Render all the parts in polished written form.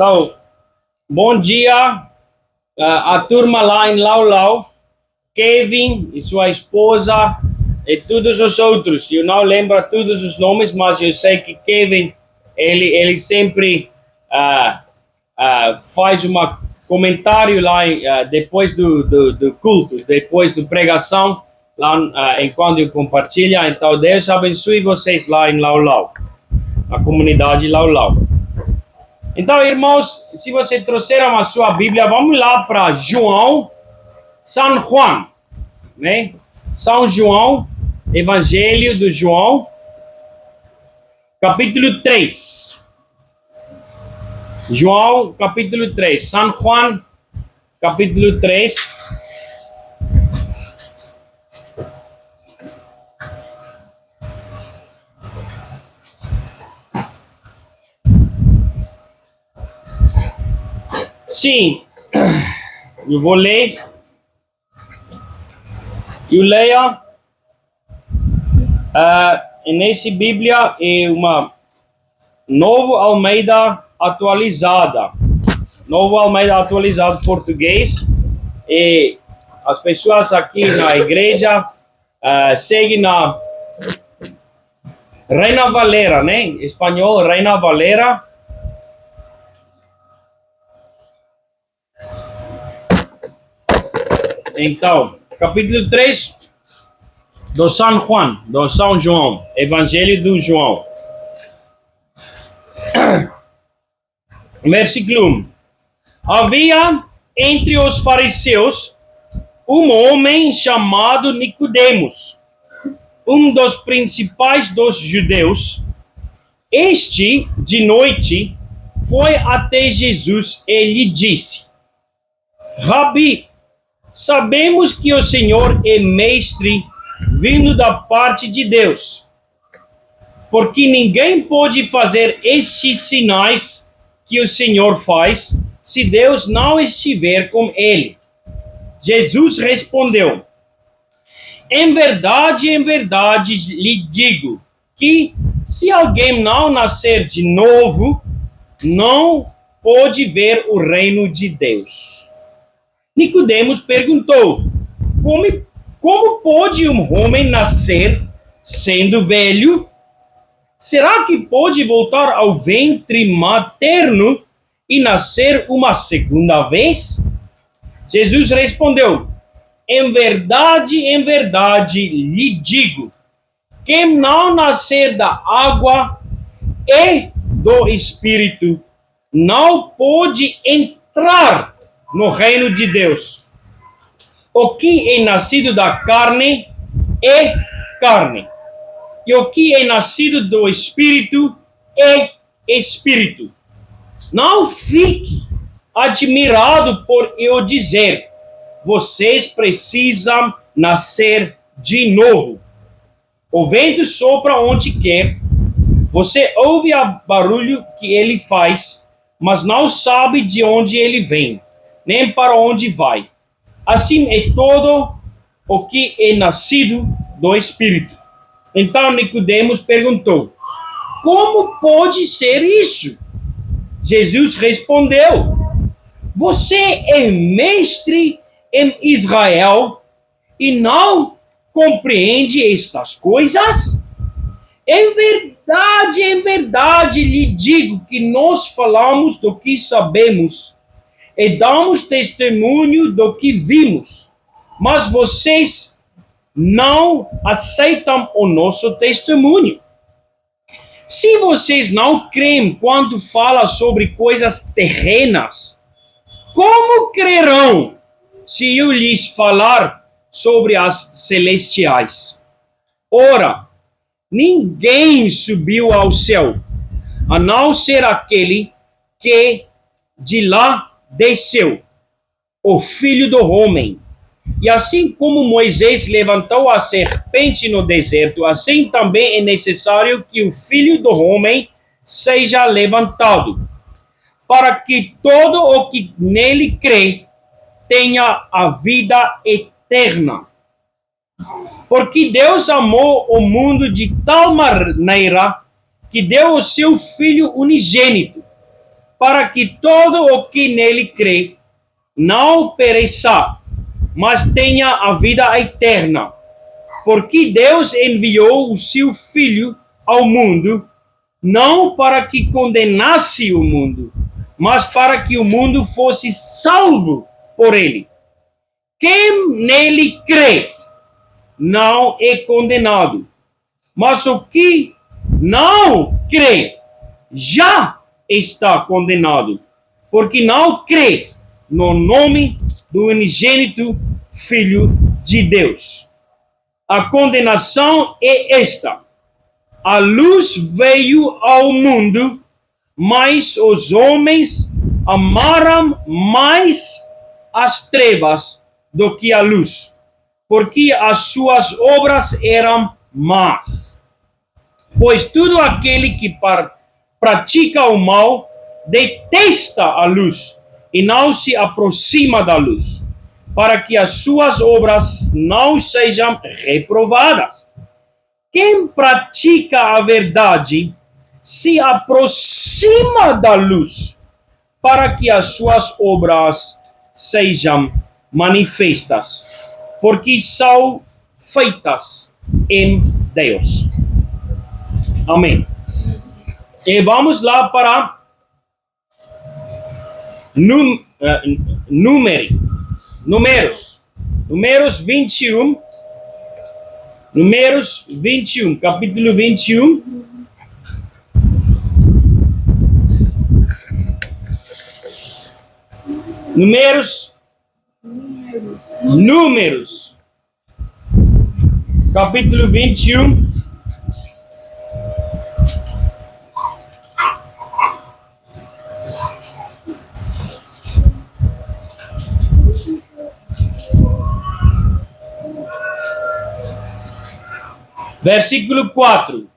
Então, bom dia a turma lá em Laulau, Kevin e sua esposa e todos os outros. Eu não lembro todos os nomes, mas eu sei que Kevin, ele sempre faz um comentário lá depois do culto, depois da pregação, lá enquanto eu compartilho. Então, Deus abençoe vocês lá em Laulau, a comunidade Laulau. Então, irmãos, se você trouxeram a sua Bíblia, vamos lá para João, São João, né? São João, Evangelho do João, capítulo 3. João, capítulo 3. São João, capítulo 3. Sim, eu vou ler. Eu leio nessa Bíblia é uma Novo Almeida atualizada. Novo Almeida atualizado português. E as pessoas aqui na igreja seguem na Reina Valera, né? Espanhol, Reina Valera. Então, capítulo 3 do São João, Evangelho do João. Versículo 1. Havia entre os fariseus um homem chamado Nicodemos, um dos principais dos judeus. Este, de noite, foi até Jesus e lhe disse: Rabi, sabemos que o Senhor é mestre vindo da parte de Deus, porque ninguém pode fazer estes sinais que o Senhor faz se Deus não estiver com ele. Jesus respondeu: em verdade lhe digo que se alguém não nascer de novo, não pode ver o reino de Deus. Nicodemos perguntou: como pode um homem nascer sendo velho? Será que pode voltar ao ventre materno e nascer uma segunda vez? Jesus respondeu: em verdade lhe digo, quem não nascer da água e do Espírito não pode entrar no reino de Deus. O que é nascido da carne é carne, e o que é nascido do Espírito é Espírito. Não fique admirado por eu dizer: vocês precisam nascer de novo. O vento sopra onde quer, você ouve o barulho que ele faz, mas não sabe de onde ele vem, nem para onde vai. Assim é todo o que é nascido do Espírito. Então Nicodemos perguntou: como pode ser isso? Jesus respondeu: você é mestre em Israel e não compreende estas coisas? Em verdade lhe digo que nós falamos do que sabemos e damos testemunho do que vimos, mas vocês não aceitam o nosso testemunho. Se vocês não creem quando fala sobre coisas terrenas, como crerão se eu lhes falar sobre as celestiais? Ora, ninguém subiu ao céu, a não ser aquele que de lá desceu, o Filho do Homem. E assim como Moisés levantou a serpente no deserto, assim também é necessário que o Filho do Homem seja levantado, para que todo o que nele crê tenha a vida eterna. Porque Deus amou o mundo de tal maneira que deu o seu Filho unigênito, para que todo o que nele crê não pereça, mas tenha a vida eterna. Porque Deus enviou o seu Filho ao mundo, não para que condenasse o mundo, mas para que o mundo fosse salvo por ele. Quem nele crê não é condenado, mas o que não crê já está condenado, porque não crê no nome do unigênito Filho de Deus. A condenação é esta: a luz veio ao mundo, mas os homens amaram mais as trevas do que a luz, porque as suas obras eram más. Pois todo aquele que pratica o mal detesta a luz e não se aproxima da luz, para que as suas obras não sejam reprovadas. Quem pratica a verdade se aproxima da luz, para que as suas obras sejam manifestas, porque são feitas em Deus. Amém. E vamos lá para Números 21. Números 21, capítulo 21. Números, capítulo 21. Versículo 4.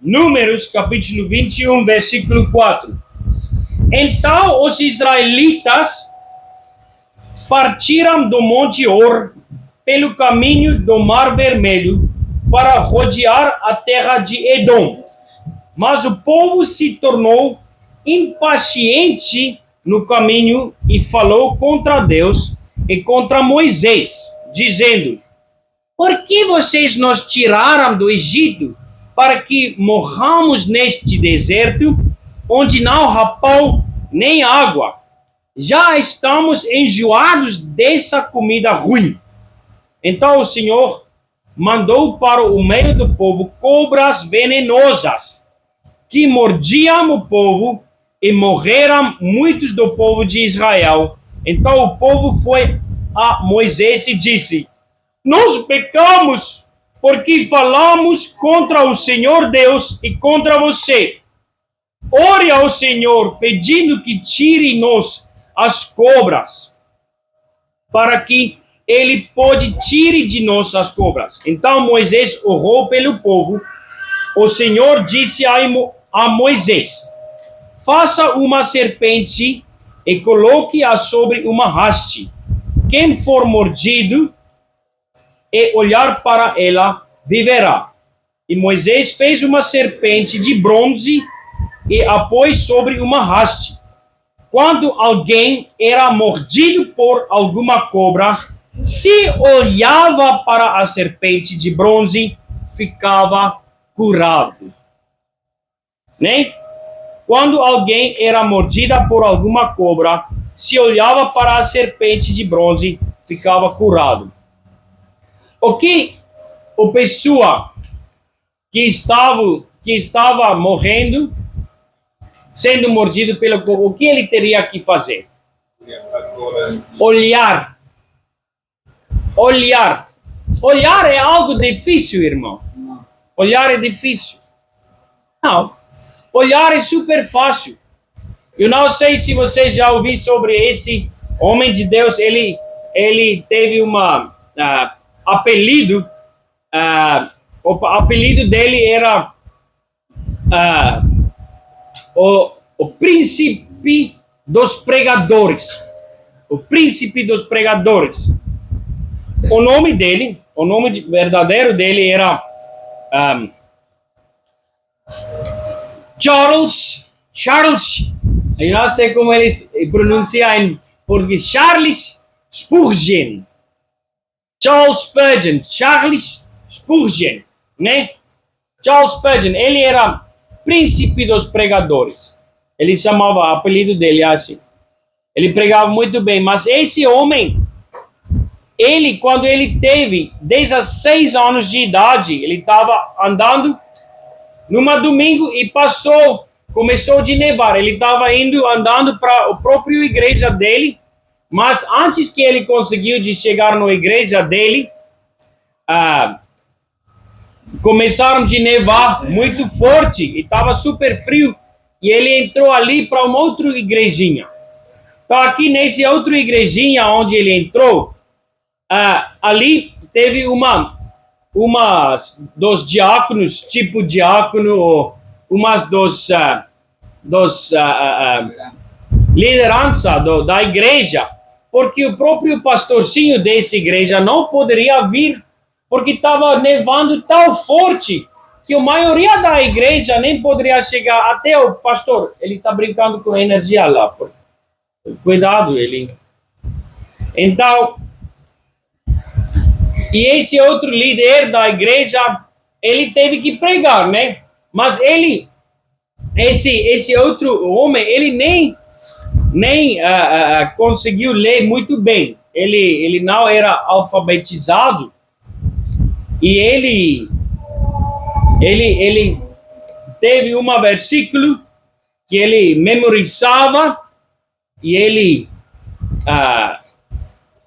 Números, capítulo 21, versículo 4. Então os israelitas partiram do Monte Hor pelo caminho do Mar Vermelho para rodear a terra de Edom. Mas o povo se tornou impaciente no caminho e falou contra Deus e contra Moisés, dizendo: por que vocês nos tiraram do Egito para que morramos neste deserto, onde não há pão nem água? Já estamos enjoados dessa comida ruim. Então o Senhor mandou para o meio do povo cobras venenosas, que mordiam o povo, e morreram muitos do povo de Israel. Então o povo foi a Moisés e disse: nós pecamos, porque falamos contra o Senhor Deus e contra você. Ore ao Senhor, pedindo que tire-nos as cobras, para que ele pode tire de nós as cobras. Então Moisés orou pelo povo. O Senhor disse a Moisés: faça uma serpente e coloque-a sobre uma haste. Quem for mordido e olhar para ela, viverá. E Moisés fez uma serpente de bronze e a pôs sobre uma haste. Quando alguém era mordido por alguma cobra, se olhava para a serpente de bronze, ficava curado. Né? Quando alguém era mordida por alguma cobra, se olhava para a serpente de bronze, ficava curado. O que a pessoa que estava morrendo, sendo mordido pela cobra, o que ele teria que fazer? Olhar. Olhar é algo difícil, irmão. Olhar é difícil. Não. Olhar é super fácil. Eu não sei se você já ouviu sobre esse homem de Deus. Ele teve apelido. O apelido dele era o príncipe dos pregadores. O príncipe dos pregadores. O nome verdadeiro dele era Charles Eu não sei como eles pronunciam em português. Charles Spurgeon. Charles Spurgeon. Charles Spurgeon, né? Charles Spurgeon, ele era príncipe dos pregadores. Ele chamava, o apelido dele assim. Ele pregava muito bem, mas esse homem, ele, quando ele teve 16 anos de idade, ele estava andando numa domingo e começou de nevar. Ele estava andando para a própria igreja dele, mas antes que ele conseguiu de chegar na igreja dele, começaram de nevar muito forte e estava super frio e ele entrou ali para uma outra igrejinha. Então aqui nesse outra igrejinha onde ele entrou, ali teve umas dos diáconos, tipo diácono, ou umas dos liderança da igreja, porque o próprio pastorzinho dessa igreja não poderia vir, porque estava nevando tão forte que a maioria da igreja nem poderia chegar até o pastor. Ele está brincando com energia lá. Cuidado, ele. Então, e esse outro líder da igreja, ele teve que pregar, né? Mas esse outro homem, ele nem conseguiu ler muito bem. Ele não era alfabetizado e ele teve um versículo que ele memorizava e ele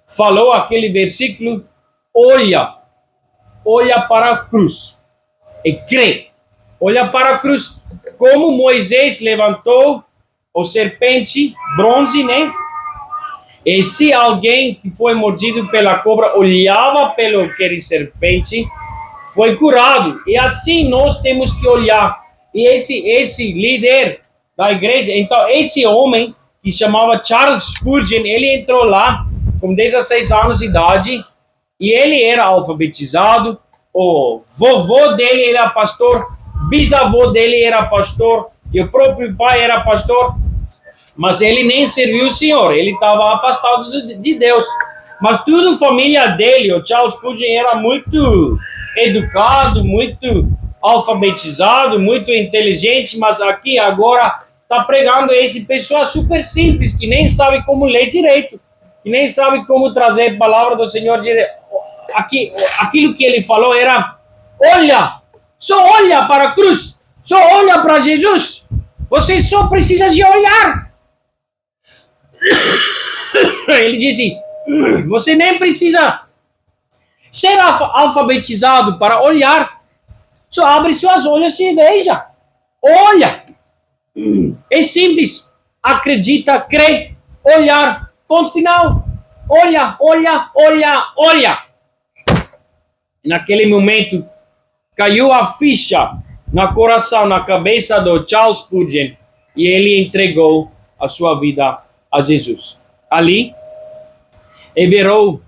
falou aquele versículo: olha para a cruz e crê. Olha para a cruz, como Moisés levantou o serpente bronze, né? E se alguém que foi mordido pela cobra olhava pelo aquele serpente, foi curado. E assim nós temos que olhar. E esse líder da igreja, então esse homem que chamava Charles Spurgeon, ele entrou lá com 16 anos de idade e ele era alfabetizado. O vovô dele era pastor, bisavô dele era pastor e o próprio pai era pastor. Mas ele nem serviu o Senhor, ele estava afastado de Deus. Mas toda a família dele, o Charles Spurgeon, era muito educado, muito alfabetizado, muito inteligente, mas aqui agora está pregando esse pessoa super simples, que nem sabe como ler direito, que nem sabe como trazer a palavra do Senhor direito. Aquilo que ele falou era: olha, só olha para a cruz, só olha para Jesus, você só precisa de olhar. Ele disse: você nem precisa ser alfabetizado para olhar, só abre suas olhos e veja. Olha, é simples, acredita, crê, olhar, ponto final. Olha, olha, olha, olha. Naquele momento caiu a ficha no coração, na cabeça do Charles Spurgeon, e ele entregou a sua vida a Jesus. Ali, ele virou,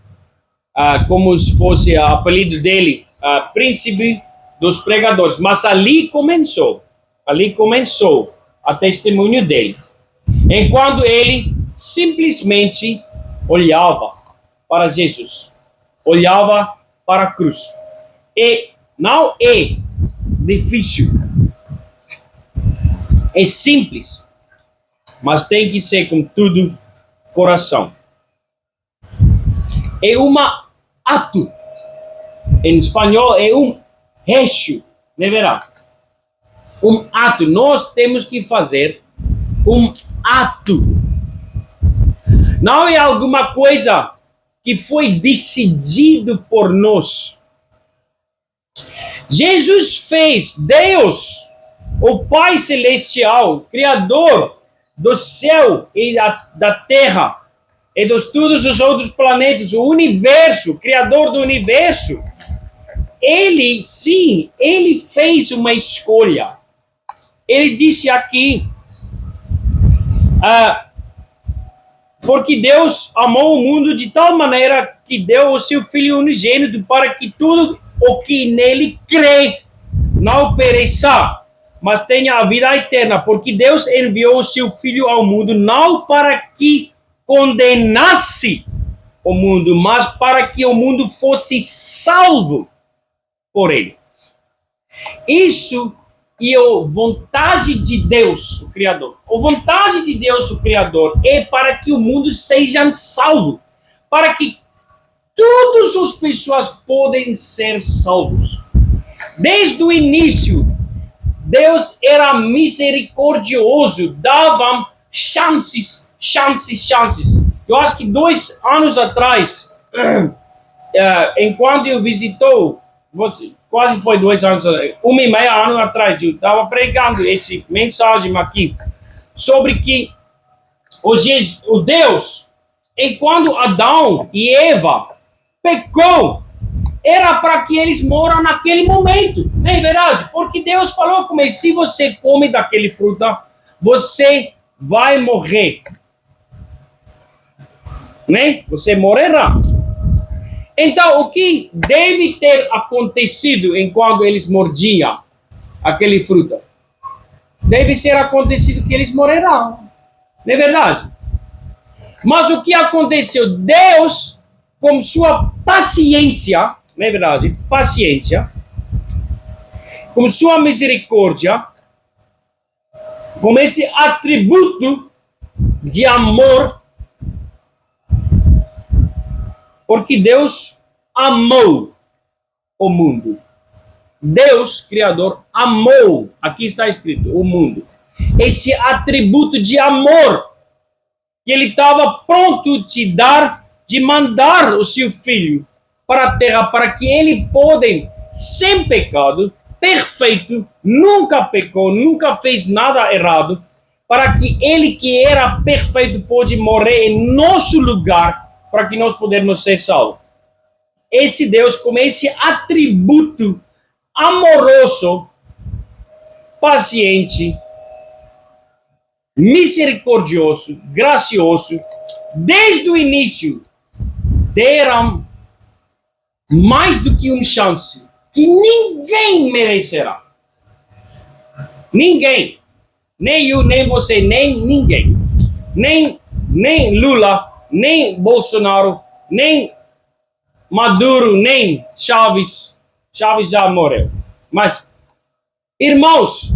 como se fosse o apelido dele, príncipe dos pregadores. Mas ali começou a testemunho dele. Enquanto ele simplesmente olhava para Jesus, olhava para a cruz. E não é difícil, é simples, mas tem que ser com todo coração. É um ato. Em espanhol é hecho, né, verá? Ato. Nós temos que fazer ato. Não é alguma coisa que foi decidido por nós. Jesus fez, Deus, o Pai Celestial, Criador do céu e da terra, e de todos os outros planetas, o universo, Criador do universo, ele fez uma escolha. Ele disse aqui, porque Deus amou o mundo de tal maneira que deu o seu Filho unigênito para que tudo o que nele crê não pereça, mas tenha a vida eterna, porque Deus enviou o seu Filho ao mundo não para que condenasse o mundo, mas para que o mundo fosse salvo por ele. Isso é a vontade de Deus, o Criador. A vontade de Deus, o Criador, é para que o mundo seja salvo, para que todas as pessoas podem ser salvos. Desde o início, Deus era misericordioso, dava chances. Eu acho que 2 anos atrás, enquanto eu visitou, quase foi 2 anos, 1,5 ano atrás, eu estava pregando essa mensagem aqui, sobre que o Deus, enquanto Adão e Eva pecou, era para que eles moram naquele momento, não é verdade? Porque Deus falou como se você come daquele fruta, você vai morrer, né? Você morrerá. Então, o que deve ter acontecido enquanto eles mordiam aquele fruta? Deve ser acontecido que eles morrerão, não é verdade? Mas o que aconteceu? Deus, com sua paciência, não é verdade? Paciência, com sua misericórdia, com esse atributo de amor, porque Deus amou o mundo. Deus, Criador, amou, aqui está escrito, o mundo. Esse atributo de amor que ele estava pronto te dar, de mandar o seu filho para a terra, para que ele pudesse, sem pecado, perfeito, nunca pecou, nunca fez nada errado, para que ele que era perfeito pôde morrer em nosso lugar, para que nós pudéssemos ser salvos. Esse Deus, com esse atributo amoroso, paciente, misericordioso, gracioso, desde o início, deram mais do que uma chance que ninguém merecerá. Ninguém. Nem eu, nem você, nem ninguém. Nem Lula, nem Bolsonaro, nem Maduro, nem Chaves. Chaves já morreu. Mas, irmãos,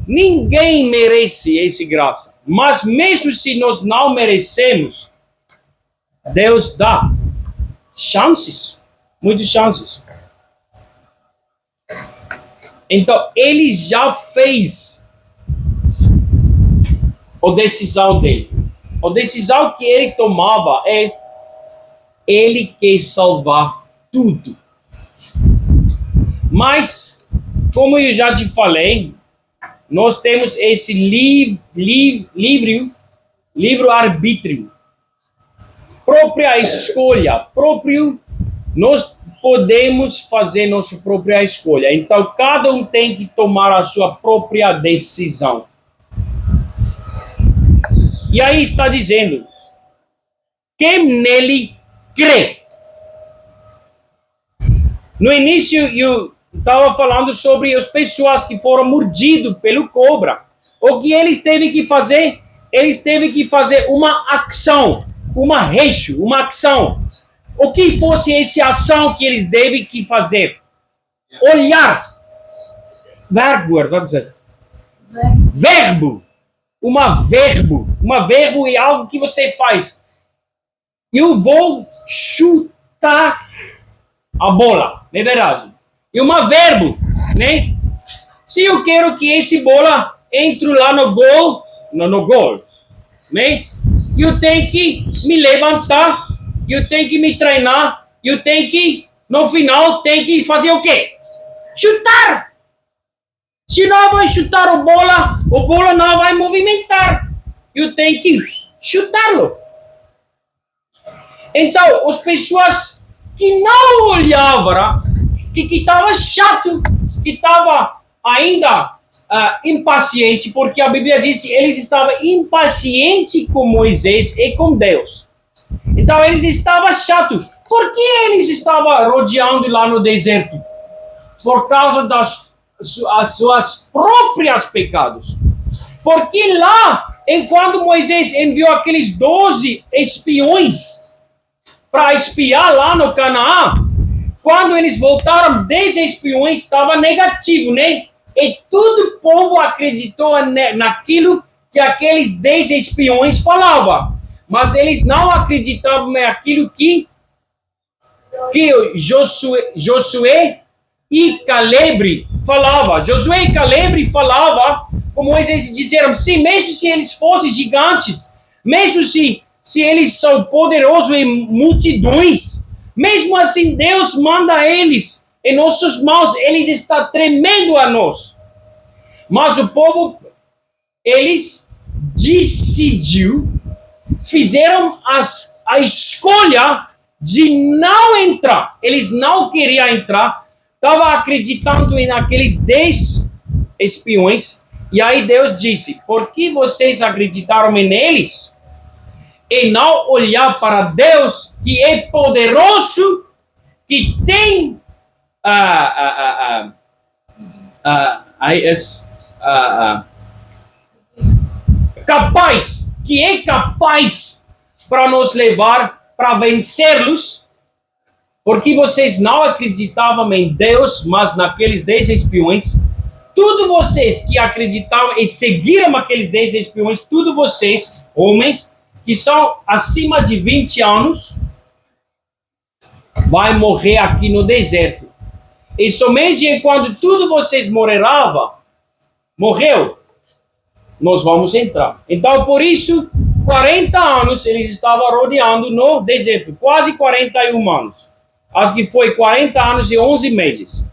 ninguém merece essa graça. Mas mesmo se nós não merecemos, Deus dá chances. Muitas chances. Então, ele já fez a decisão dele. A decisão que ele tomava é: ele quer salvar tudo. Mas, como eu já te falei, nós temos esse livre-arbítrio, própria escolha, nós podemos fazer nossa própria escolha. Então, cada um tem que tomar a sua própria decisão. E aí está dizendo: quem nele crê. No início, eu estava falando sobre as pessoas que foram mordidas pelo cobra. O que eles teve que fazer? Eles teve que fazer uma ação, uma ação. O que fosse essa ação que eles devem que fazer? Olhar. Verbo. Uma verbo é algo que você faz. Eu vou chutar a bola, não é verdade? E uma verbo, né? Se eu quero que esse bola entre lá no gol, né? Eu tenho que me levantar, eu tenho que me treinar, eu tenho que, no final, tenho que fazer o quê? Chutar! Se não vai chutar a bola não vai movimentar. Eu tenho que chutá-lo. Então, as pessoas que não olhavam, que estava chato, que estava ainda impaciente, porque a Bíblia diz que eles estavam impacientes com Moisés e com Deus. Então, eles estavam chatos. Por que eles estavam rodeando lá no deserto? Por causa das as suas próprias pecados. Porque lá, enquanto Moisés enviou aqueles 12 espiões para espiar lá no Canaã, quando eles voltaram, 10 espiões estava negativo, né? E todo o povo acreditou naquilo que aqueles 10 espiões falavam. Mas eles não acreditavam naquilo que Josué e Caleb falava. Josué e Caleb falava, como eles disseram, sim, mesmo se eles fossem gigantes, mesmo se eles são poderosos em multidões, mesmo assim Deus manda eles em nossas mãos, eles estão tremendo a nós. Mas o povo, eles decidiu, fizeram a escolha de não entrar. Eles não queriam entrar, estavam acreditando naqueles 10 espiões. E aí Deus disse, por que vocês acreditaram neles e não olhar para Deus, que é poderoso, que tem capaz, que é capaz para nos levar para vencê-los, porque vocês não acreditavam em Deus, mas naqueles 10 espiões. Tudo vocês que acreditavam e seguiram aqueles 10 espiões, tudo vocês, homens, que são acima de 20 anos, vai morrer aqui no deserto. E somente quando tudo vocês morreu, nós vamos entrar. Então, por isso, 40 anos eles estavam rodeando no deserto, quase 41 anos. Acho que foi 40 anos e 11 meses.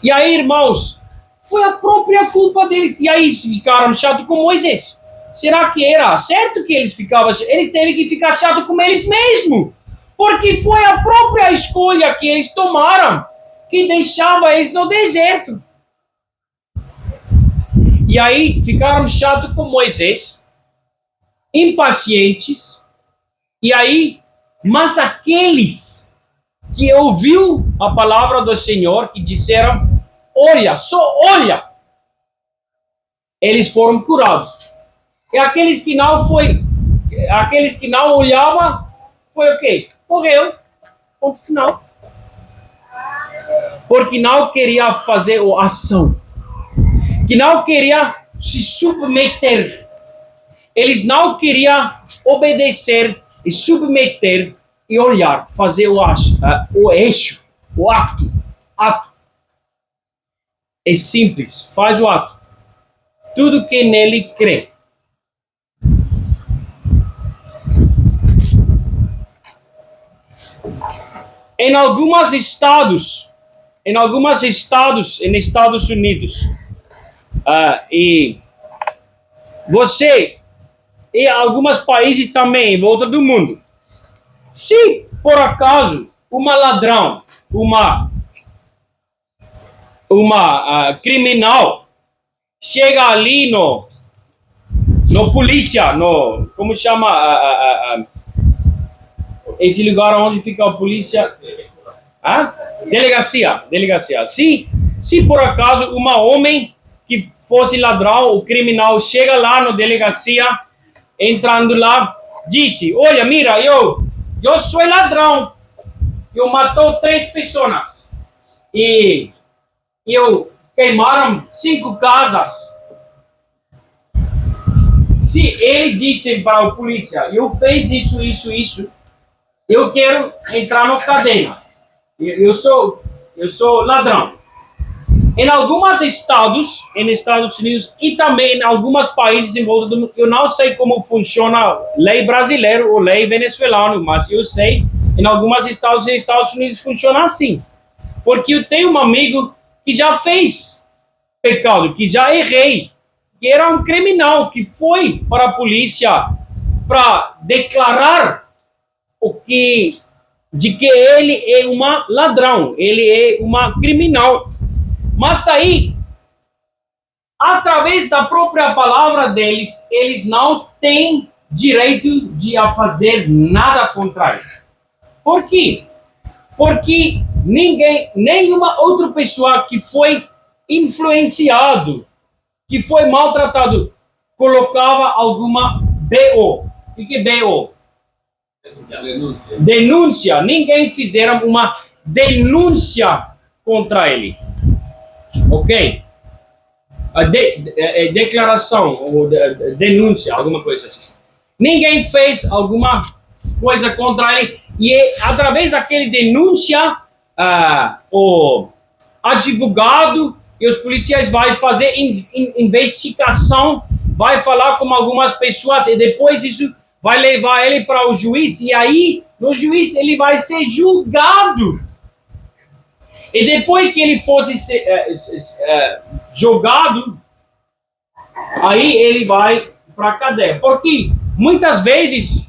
E aí, irmãos, foi a própria culpa deles. E aí ficaram chatos com Moisés. Será que era certo que eles ficavam? Eles teve que ficar chatos com eles mesmos. Porque foi a própria escolha que eles tomaram que deixava eles no deserto. E aí ficaram chatos com Moisés, impacientes. E aí, mas aqueles que ouviu a palavra do Senhor, que disseram, olha, só olha, eles foram curados. E aqueles que não olhavam, foi o quê? Morreu. Ponto final. Porque não queria fazer a ação. Que não queria se submeter. Eles não queriam obedecer e submeter e olhar, fazer o eixo, o ato. É simples, faz o ato. Tudo que nele crê. Em alguns estados em Estados Unidos, e você e alguns países também em volta do mundo, se por acaso uma ladrão, uma criminal chega ali no polícia, como chama esse lugar onde fica a polícia? Delegacia. Se por acaso um homem que fosse ladrão ou criminal chega lá na delegacia, entrando lá, disse, olha, mira, eu sou ladrão, eu matou 3 pessoas e eu queimaram 5 casas. Se ele disse para a polícia, eu fiz isso, eu quero entrar na cadeia. Eu sou ladrão. Em alguns estados, em Estados Unidos e também em alguns países em volta do mundo, eu não sei como funciona a lei brasileira ou lei venezuelana, mas eu sei, em alguns estados, em Estados Unidos funciona assim. Porque eu tenho um amigo que já fez pecado, que já errei, que era um criminal, que foi para a polícia para declarar de que ele é um ladrão, ele é um criminal. Mas aí, através da própria palavra deles, eles não têm direito de fazer nada contra ele. Por quê? Porque nenhuma outra pessoa que foi influenciado, que foi maltratado, colocava alguma BO. O que é BO? Denúncia. Denúncia. Ninguém fizeram uma denúncia contra ele. Ok? A declaração, ou denúncia, alguma coisa assim. Ninguém fez alguma coisa contra ele. E através daquele denúncia, o advogado e os policiais vai fazer investigação, vai falar com algumas pessoas e depois isso vai levar ele para o juiz e aí no juiz ele vai ser julgado. E depois que ele fosse julgado, aí ele vai para a cadeia. Porque muitas vezes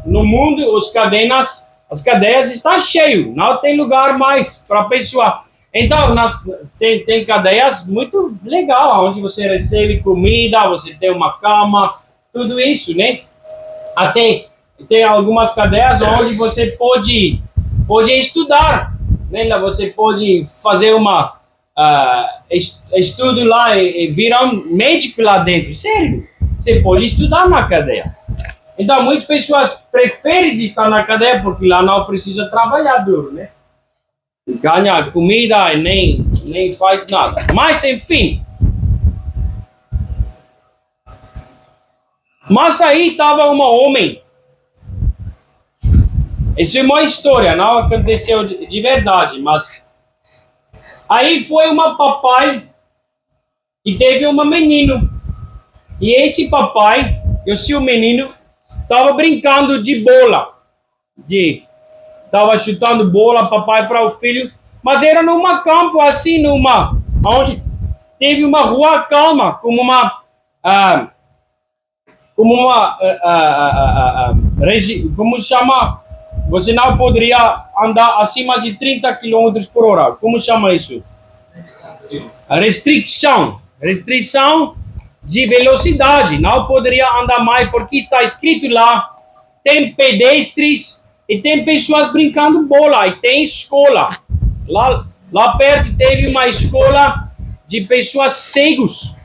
no mundo as cadeias estão cheias, não tem lugar mais para a pessoa. Então, tem cadeias muito legal, onde você recebe comida, você tem uma cama, tudo isso, né? Até tem algumas cadeias onde você pode estudar, né? Você pode fazer uma estudo lá e virar um médico lá dentro. Sério, você pode estudar na cadeia. Então, muitas pessoas preferem estar na cadeia porque lá não precisa trabalhar duro, né? Ganha comida e nem faz nada. Mas, enfim. Mas aí estava um homem. Isso é uma história, não aconteceu de verdade, mas aí foi uma papai e teve um menino. E esse papai, o seu menino, estava brincando de bola. Estava chutando bola, papai para o filho. Mas era numa campo assim, onde teve uma rua calma, como chama? Você não poderia andar acima de 30 km por hora. Como chama isso? Restrição de velocidade. Não poderia andar mais porque está escrito lá. Tem pedestres e tem pessoas brincando bola e tem escola. Lá perto teve uma escola de pessoas cegos.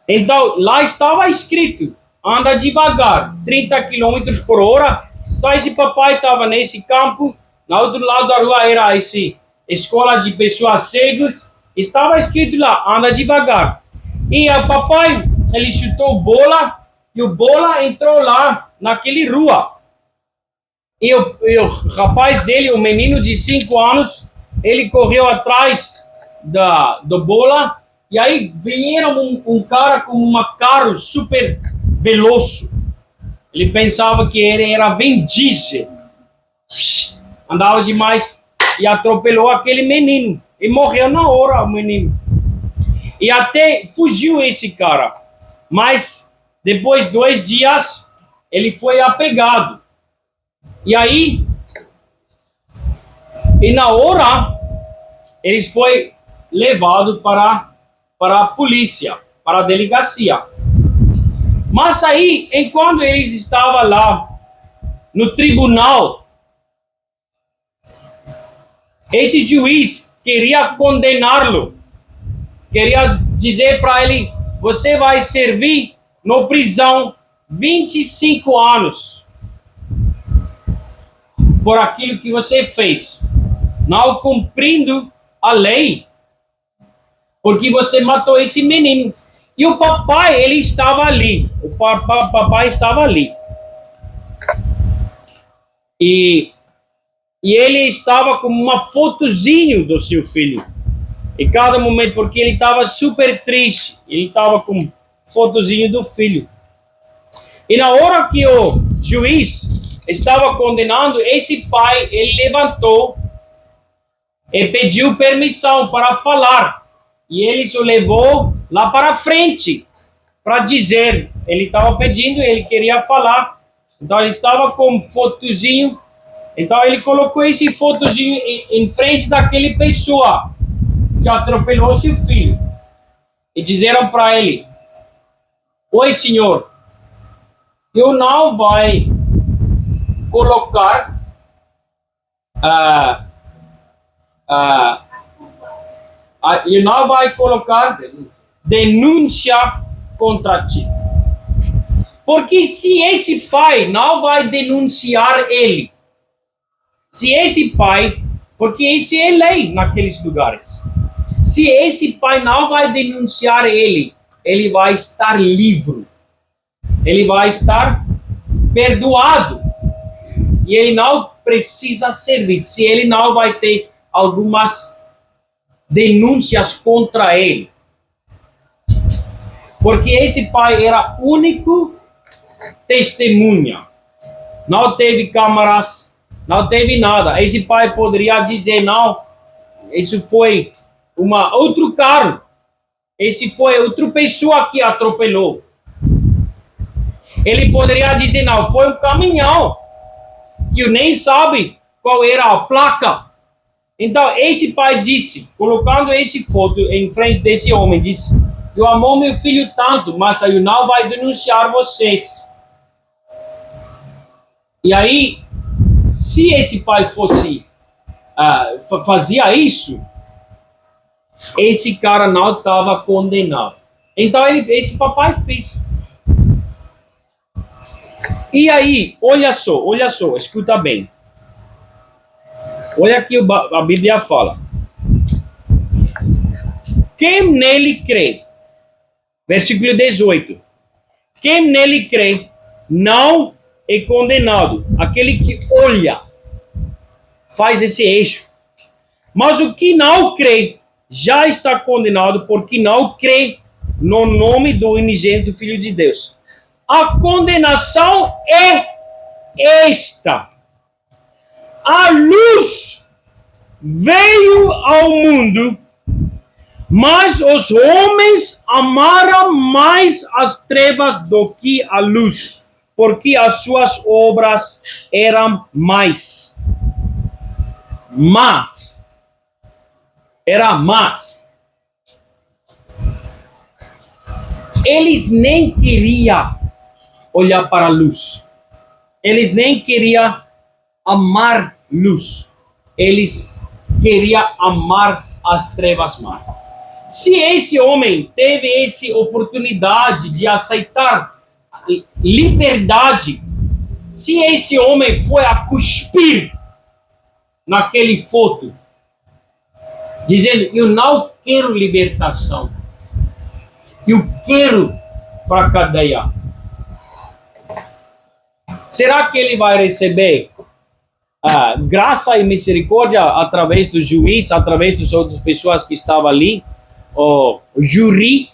Então lá estava escrito: anda devagar, 30 km por hora. Só esse papai estava nesse campo, no outro lado da rua era essa escola de pessoas cegas. Estava escrito lá, anda devagar. E o papai, ele chutou bola e o bola entrou lá naquele rua. E o rapaz dele, o menino de 5 anos, ele correu atrás do bola. E aí vieram um cara com um carro super veloz. Ele pensava que ele era Vin Diesel. Andava demais e atropelou aquele menino. E morreu na hora o menino. E até fugiu esse cara. Mas depois de 2 dias, ele foi apegado. E aí, na hora, eles foi levado para a polícia, para a delegacia. Mas aí, enquanto eles estavam lá no tribunal, esse juiz queria condená-lo. Queria dizer para ele: você vai servir na prisão 25 anos por aquilo que você fez, não cumprindo a lei, porque você matou esse menino. E o papai, ele estava ali. O papai estava ali. E ele estava com uma fotozinho do seu filho. E cada momento, porque ele estava super triste. Ele estava com fotozinho do filho. E na hora que o juiz estava condenando, esse pai, ele levantou e pediu permissão para falar. E ele se levou lá para frente para dizer. Ele estava pedindo, ele queria falar. Então ele estava com um fotozinho. Então ele colocou esse fotozinho em frente daquele pessoa que atropelou seu filho. E disseram para ele: oi, senhor, eu não vai colocar Ele não vai colocar denúncia contra ti. Porque se esse pai não vai denunciar ele, se esse pai, porque esse é lei naqueles lugares, se esse pai não vai denunciar ele, ele vai estar livre, ele vai estar perdoado e ele não precisa servir, se ele não vai ter algumas denúncias contra ele. Porque esse pai era único testemunha. Não teve câmaras, não teve nada. Esse pai poderia dizer, não, isso foi outro carro. Esse foi outra pessoa que atropelou. Ele poderia dizer, não, foi um caminhão que nem sabe qual era a placa. Então, esse pai disse, colocando esse foto em frente desse homem, disse, eu amo meu filho tanto, mas eu não vai denunciar vocês. E aí, se esse pai fosse, fazia isso, esse cara não estava condenado. Então, esse papai fez. E aí, olha só, escuta bem. Olha aqui a Bíblia fala. Quem nele crê, versículo 18. Quem nele crê não é condenado. Aquele que olha, faz esse eixo. Mas o que não crê já está condenado porque não crê no nome do unigênito Filho de Deus. A condenação é esta. A luz veio ao mundo, mas os homens amaram mais as trevas do que a luz, porque as suas obras eram más. Era más. Eles nem queriam olhar para a luz. Eles nem queriam amar luz. Eles queriam amar as trevas más. Se esse homem teve essa oportunidade de aceitar liberdade, se esse homem foi a cuspir naquele foto, dizendo, eu não quero libertação, eu quero para a cadeia, será que ele vai receber graça e misericórdia através do juiz, através das outras pessoas que estavam ali, o júri?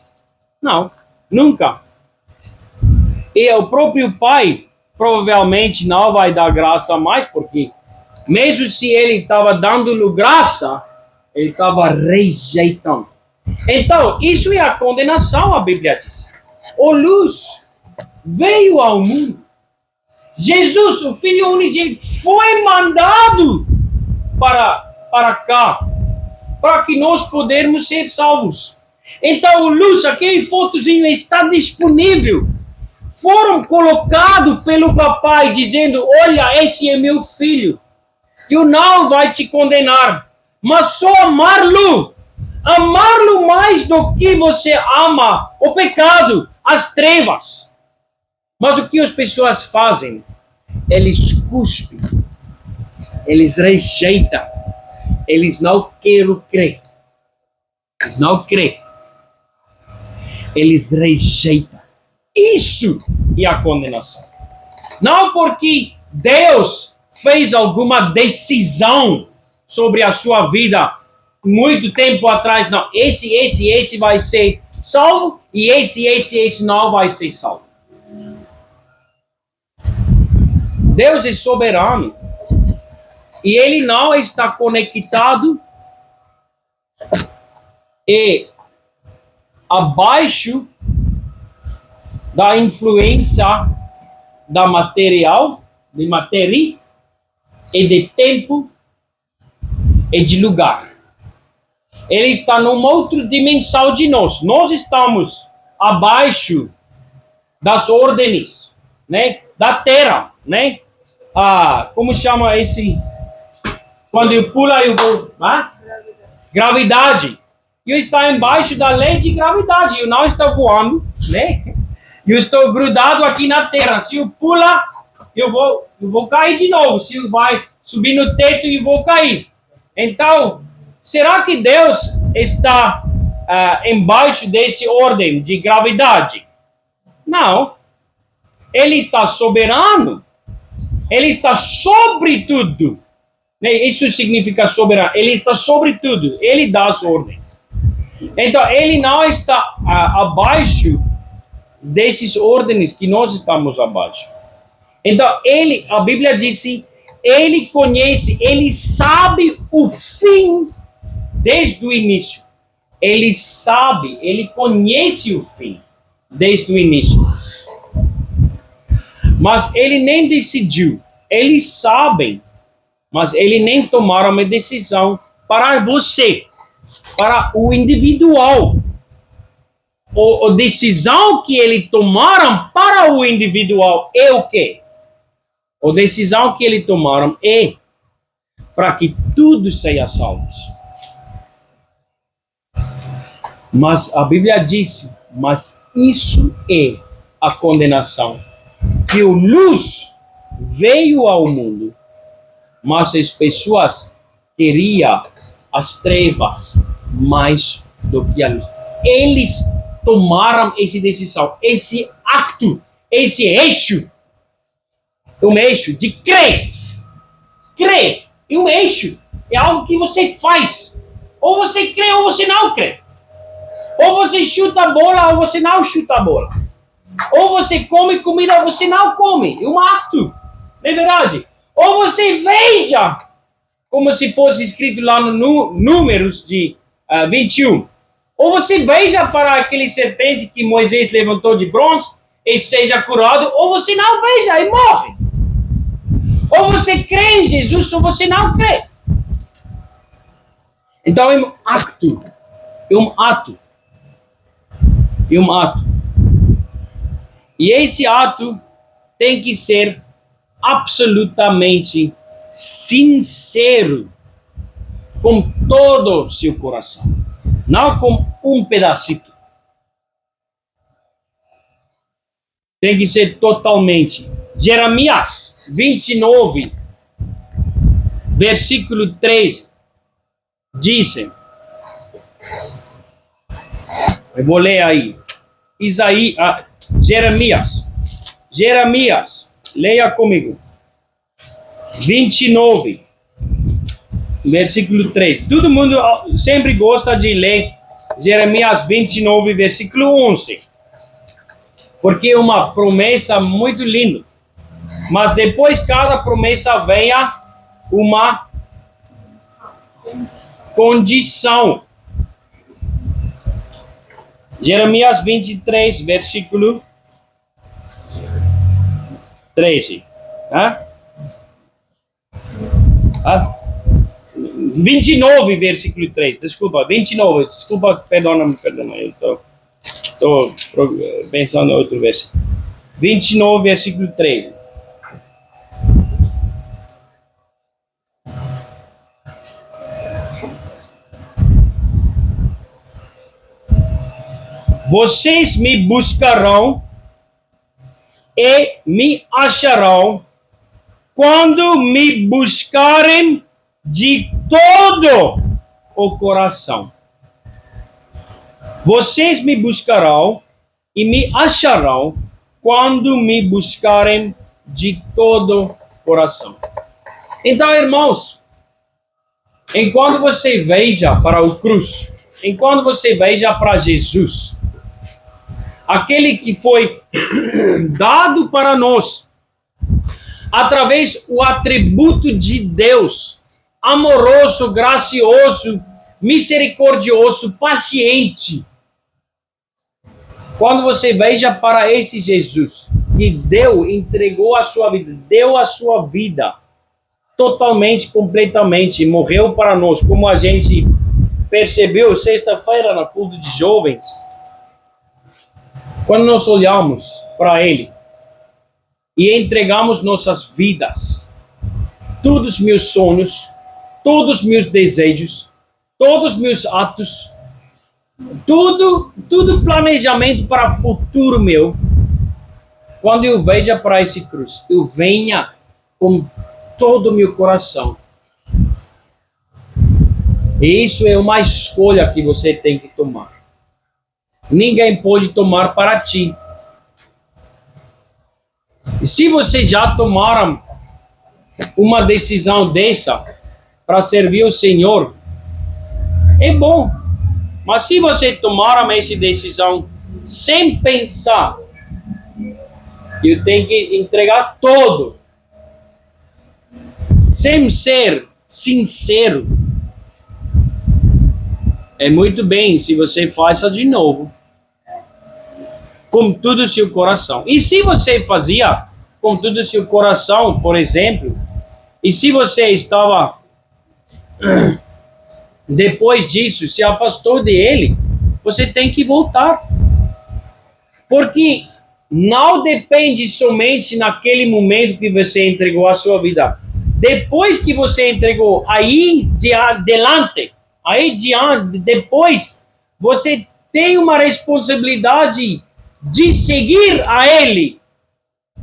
Não, nunca. E o próprio pai provavelmente não vai dar graça mais, porque mesmo se ele estava dando graça, ele estava rejeitando. Então, isso é a condenação, a Bíblia diz. A luz veio ao mundo. Jesus, o Filho unigênito, foi mandado para cá, para que nós pudermos ser salvos. Então, a luz, aquele fotozinho está disponível. Foram colocados pelo papai, dizendo, olha, esse é meu filho. Eu não vai te condenar, mas só amá-lo. Amá-lo mais do que você ama o pecado, as trevas. Mas o que as pessoas fazem? Eles cuspem, eles rejeitam, eles não querem crer. Eles não creem. Eles rejeitam. Isso é a condenação. Não porque Deus fez alguma decisão sobre a sua vida muito tempo atrás, não. Esse vai ser salvo e esse não vai ser salvo. Deus é soberano e ele não está conectado e abaixo da influência da material, de matéria e de tempo e de lugar. Ele está numa outra dimensão de nós. Nós estamos abaixo das ordens, né, da terra, né? Como chama esse? Quando eu pulo, eu vou. Gravidade. eu estou embaixo da lei de gravidade. Eu não estou voando, né? Eu estou grudado aqui na terra. Se eu pular, eu vou cair de novo. Se eu vai subir no teto, eu vou cair. Então, será que Deus está embaixo desse ordem de gravidade? Não. Ele está soberano. Ele está sobre tudo. Isso significa soberano. Ele está sobre tudo. Ele dá as ordens. Então, ele não está abaixo desses ordens que nós estamos abaixo. Então, a Bíblia disse, ele conhece, ele sabe o fim desde o início. Ele sabe, ele conhece o fim desde o início. Mas ele nem decidiu. Eles sabem, mas ele nem tomaram uma decisão para você, para o individual. A decisão que eles tomaram para o individual é o quê? A decisão que eles tomaram é para que todos sejam salvos. Mas a Bíblia diz, mas isso é a condenação. Que a luz veio ao mundo, mas as pessoas queriam as trevas mais do que a luz. Eles tomaram essa decisão, esse acto, esse eixo, um eixo de crer. Crer é um eixo, é algo que você faz. Ou você crê ou você não crê. Ou você chuta a bola ou você não chuta a bola. Ou você come comida ou você não come. É um ato, é verdade. Ou você veja, como se fosse escrito lá no Números de 21. Ou você veja para aquele serpente que Moisés levantou de bronze e seja curado, ou você não veja e morre. Ou você crê em Jesus ou você não crê. Então é um ato. É um ato. É um ato. E esse ato tem que ser absolutamente sincero com todo o seu coração, não com um pedacito. Tem que ser totalmente. Jeremias 29, versículo 13, diz, eu vou ler aí, Jeremias, leia comigo, 29, versículo 3. Todo mundo sempre gosta de ler Jeremias 29, versículo 11, porque é uma promessa muito linda. Mas depois cada promessa vem uma condição. Jeremias 23, versículo 13. 29, versículo 3. Desculpa, 29. Desculpa, perdona, eu estou pensando em outro versículo. 29, versículo 3. Vocês me buscarão e me acharão quando me buscarem de todo o coração. Vocês me buscarão e me acharão quando me buscarem de todo o coração. Então, irmãos, enquanto você veja para o cruz, enquanto você veja para Jesus, aquele que foi dado para nós, através do atributo de Deus, amoroso, gracioso, misericordioso, paciente. Quando você veja para esse Jesus, que entregou a sua vida, deu a sua vida, totalmente, completamente, morreu para nós, como a gente percebeu sexta-feira no culto de jovens. Quando nós olhamos para Ele e entregamos nossas vidas, todos os meus sonhos, todos os meus desejos, todos os meus atos, Tudo planejamento para futuro meu. Quando eu veja para esse cruz, eu venha com todo o meu coração. E isso é uma escolha que você tem que tomar. Ninguém pode tomar para ti. E se você já tomaram uma decisão dessa para servir o Senhor, é bom. Mas se você tomar essa decisão sem pensar, eu tenho que entregar todo, sem ser sincero, é muito bem se você faça de novo, com todo o seu coração. E se você fazia com todo o seu coração, por exemplo, e se você estava, depois disso, se afastou dele, você tem que voltar. Porque não depende somente naquele momento que você entregou a sua vida. Depois que você entregou, aí diante, depois, você tem uma responsabilidade de seguir a Ele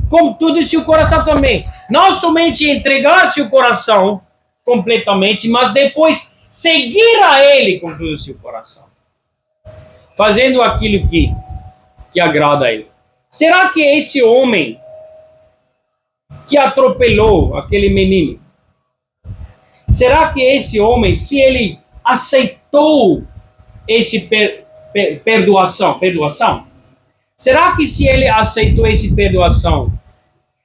com todo o seu coração também. Não somente entregar seu coração completamente, mas depois seguir a Ele com todo o seu coração. Fazendo aquilo que agrada a Ele. Será que esse homem que atropelou aquele menino, será que esse homem, se ele aceitou esse perdoação, será que se ele aceitou esse perdoação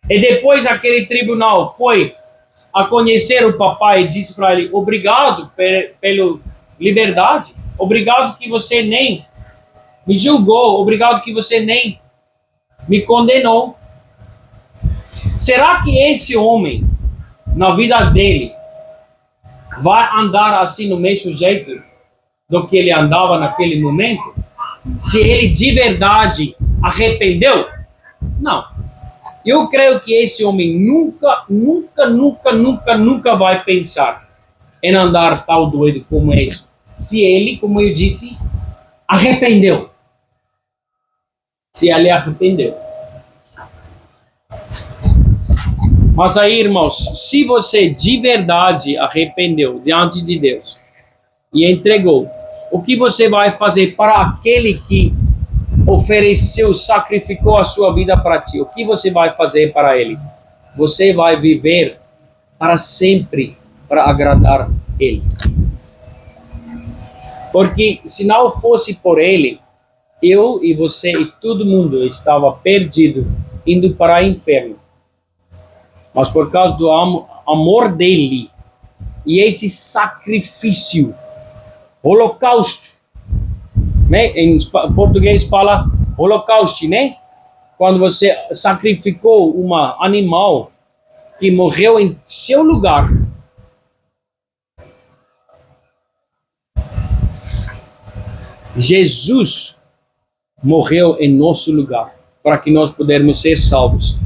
e depois aquele tribunal foi a conhecer o papai e disse para ele, obrigado pela liberdade, obrigado que você nem me julgou, obrigado que você nem me condenou. Será que esse homem, na vida dele, vai andar assim no mesmo jeito do que ele andava naquele momento? Se ele de verdade arrependeu? Não. Eu creio que esse homem nunca vai pensar em andar tal doido como esse. Se ele, como eu disse, arrependeu. Se ele arrependeu. Mas aí, irmãos, se você de verdade arrependeu diante de Deus e entregou, o que você vai fazer para aquele que ofereceu, sacrificou a sua vida para ti? O que você vai fazer para ele? Você vai viver para sempre para agradar ele. Porque se não fosse por ele, eu e você e todo mundo estava perdido, indo para o inferno. Mas por causa do amor dele e esse sacrifício, holocausto, né? Em português fala holocausto, né? Quando você sacrificou um animal que morreu em seu lugar. Jesus morreu em nosso lugar para que nós pudéssemos ser salvos.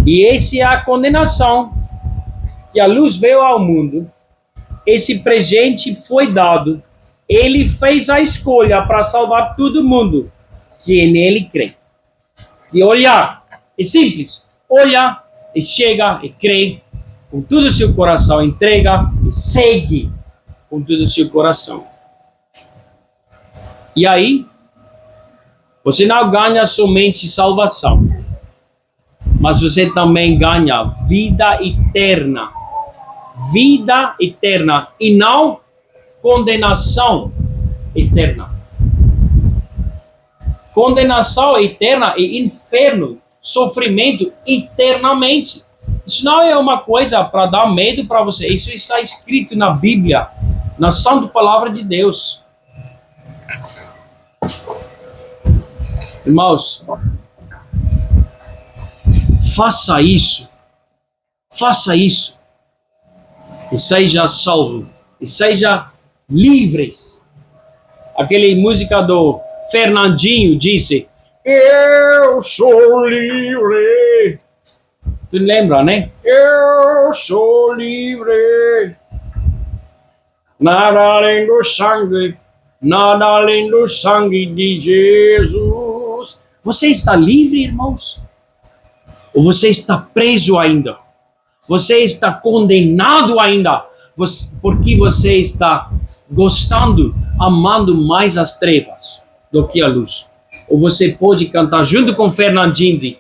E essa é a condenação, que a luz veio ao mundo, esse presente foi dado, ele fez a escolha para salvar todo mundo que nele crê. E olhar, é simples, olha e chega e crê com todo o seu coração, entrega e segue com todo o seu coração. E aí, você não ganha somente salvação, mas você também ganha vida eterna. Vida eterna e não condenação eterna. Condenação eterna e inferno, sofrimento eternamente. Isso não é uma coisa para dar medo para você. Isso está escrito na Bíblia, na Santa Palavra de Deus. Irmãos, faça isso. Faça isso. E seja salvo. E seja livres. Aquela música do Fernandinho disse: eu sou livre. Tu lembra, né? Eu sou livre. Nada além do sangue Nada além do sangue de Jesus. Você está livre, irmãos? Ou você está preso ainda? Você está condenado ainda? Porque você está gostando, amando mais as trevas do que a luz? Ou você pode cantar junto com Fernandinho,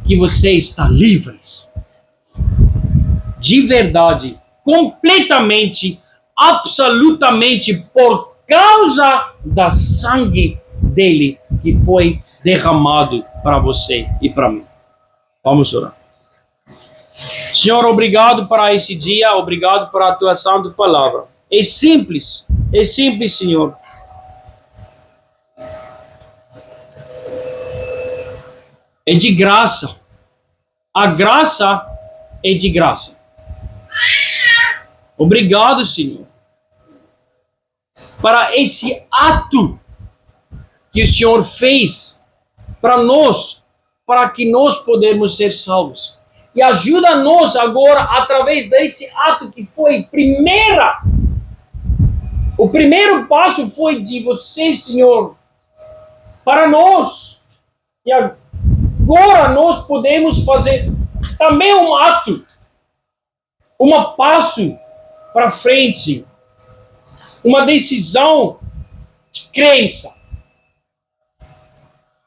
que você está livre. De verdade, completamente, absolutamente, por causa da sangue dele que foi derramado para você e para mim. Vamos orar. Senhor, obrigado para esse dia, obrigado para a tua santa palavra. É simples, Senhor. É de graça. A graça é de graça. Obrigado, Senhor, para esse ato que o Senhor fez para nós, para que nós podemos ser salvos. E ajuda-nos agora, através desse ato que foi o primeiro passo foi de você, Senhor, para nós. E agora nós podemos fazer também um ato, passo para frente, uma decisão de crença,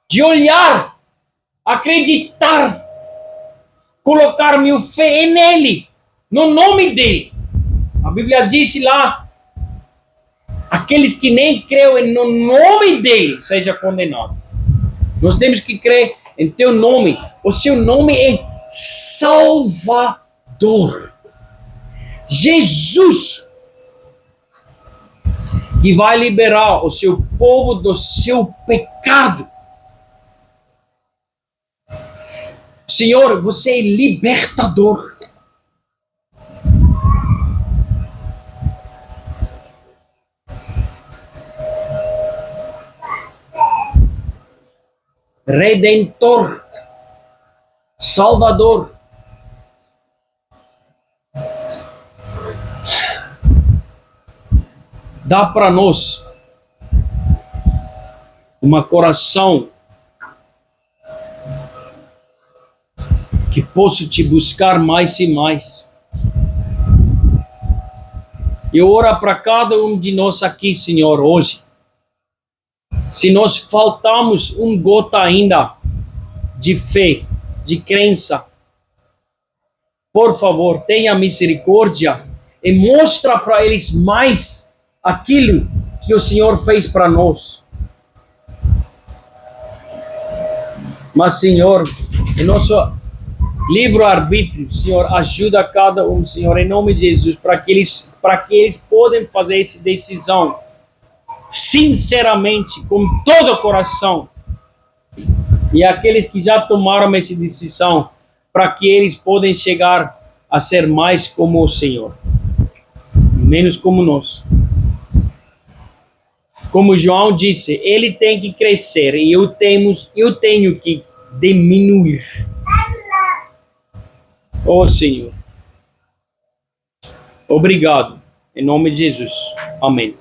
de olhar, acreditar, colocar minha fé nele, no nome dele. A Bíblia diz lá, aqueles que nem creem no nome dele, seja condenado. Nós temos que crer em teu nome. O seu nome é Salvador. Jesus, que vai liberar o seu povo do seu pecado. Senhor, você é libertador. Redentor. Salvador. Dá para nós um coração que possa te buscar mais e mais. Eu oro para cada um de nós aqui, Senhor, hoje. Se nós faltamos gota ainda de fé, de crença, por favor, tenha misericórdia e mostra para eles mais aquilo que o Senhor fez para nós. Mas, Senhor, o nosso livre-arbítrio, Senhor, ajuda cada um, Senhor, em nome de Jesus, para que eles possam fazer essa decisão sinceramente, com todo o coração. E aqueles que já tomaram essa decisão, para que eles possam chegar a ser mais como o Senhor, menos como nós. Como João disse, ele tem que crescer e eu tenho que diminuir. Oh, Senhor. Obrigado. Em nome de Jesus. Amém.